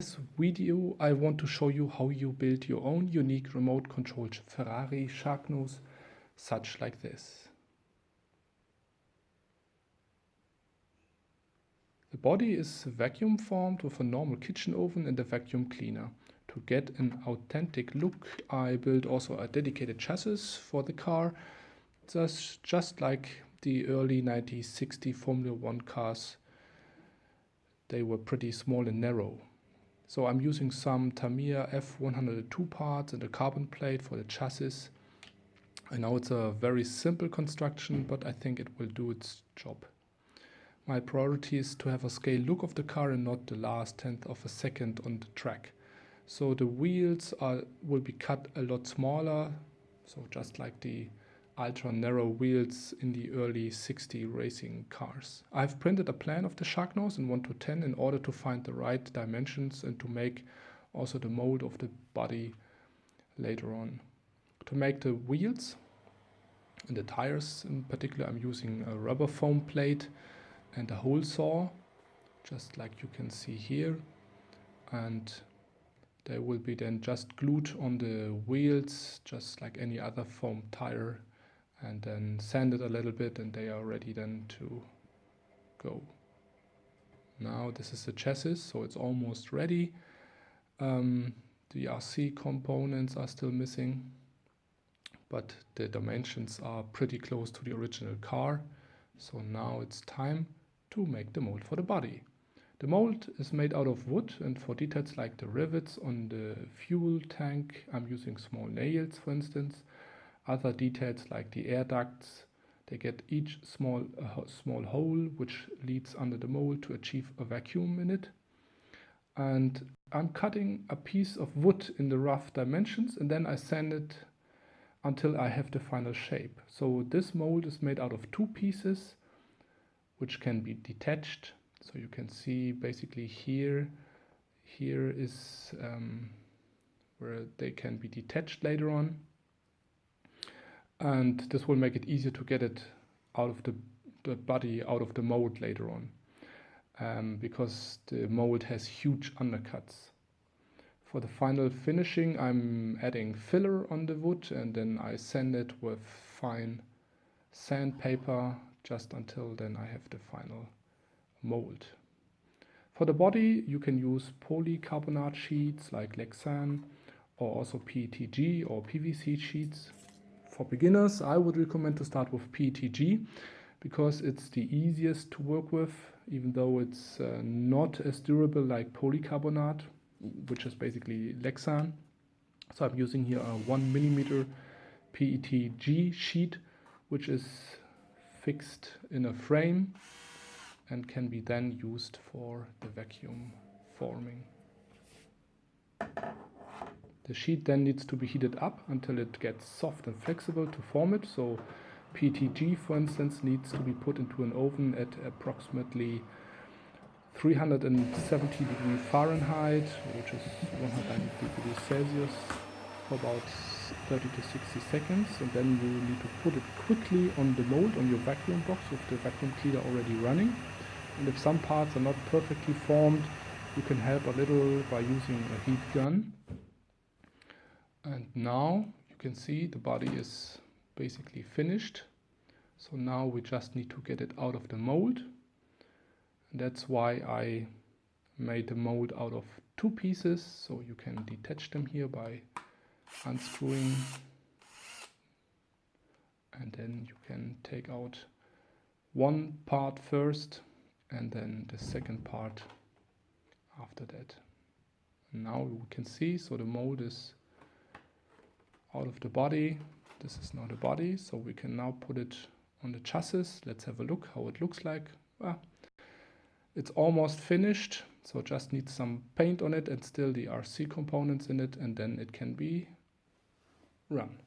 In this video, I want to show you how you build your own unique remote controlled Ferrari Sharknose, such like this. The body is vacuum formed with a normal kitchen oven and a vacuum cleaner. To get an authentic look, I built also a dedicated chassis for the car, just like the early 1960 Formula One cars. They were pretty small and narrow. So I'm using some Tamiya F102 parts and a carbon plate for the chassis. I know it's a very simple construction, but I think it will do its job. My priority is to have a scale look of the car and not the last tenth of a second on the track. So the wheels will be cut a lot smaller, so just like the ultra narrow wheels in the early 60 racing cars. I've printed a plan of the Sharknose in 1:10 in order to find the right dimensions and to make also the mold of the body later on. To make the wheels and the tires in particular, I'm using a rubber foam plate and a hole saw, just like you can see here, and they will be then just glued on the wheels just like any other foam tire, and then sanded a little bit, and they are ready then to go. Now this is the chassis, so it's almost ready. The RC components are still missing, but the dimensions are pretty close to the original car. So now it's time to make the mold for the body. The mold is made out of wood, and for details like the rivets on the fuel tank, I'm using small nails, for instance. Other details like the air ducts, they get each small hole which leads under the mold to achieve a vacuum in it. And I'm cutting a piece of wood in the rough dimensions, and then I sand it until I have the final shape. So this mold is made out of two pieces which can be detached. So you can see basically here is where they can be detached later on. And this will make it easier to get it out of the body, out of the mold later on, because the mold has huge undercuts. For the final finishing, I'm adding filler on the wood, and then I sand it with fine sandpaper just until then I have the final mold. For the body, you can use polycarbonate sheets like Lexan, or also PETG or PVC sheets. For beginners, I would recommend to start with PETG because it's the easiest to work with, even though it's not as durable like polycarbonate, which is basically Lexan. So I'm using here a 1mm PETG sheet, which is fixed in a frame and can be then used for the vacuum forming. The sheet then needs to be heated up until it gets soft and flexible to form it. So PETG, for instance, needs to be put into an oven at approximately 370 degrees Fahrenheit, which is 190 degrees Celsius, for about 30 to 60 seconds. And then you need to put it quickly on the mold on your vacuum box with the vacuum cleaner already running. And if some parts are not perfectly formed, you can help a little by using a heat gun. And now you can see the body is basically finished. So now we just need to get it out of the mold. And that's why I made the mold out of two pieces. So you can detach them here by unscrewing. And then you can take out one part first and then the second part after that. And now we can see, so the mold is out of the body. This is now the body, so we can now put it on the chassis. Let's have a look how it looks like. It's almost finished, so just needs some paint on it and still the RC components in it, and then it can be run.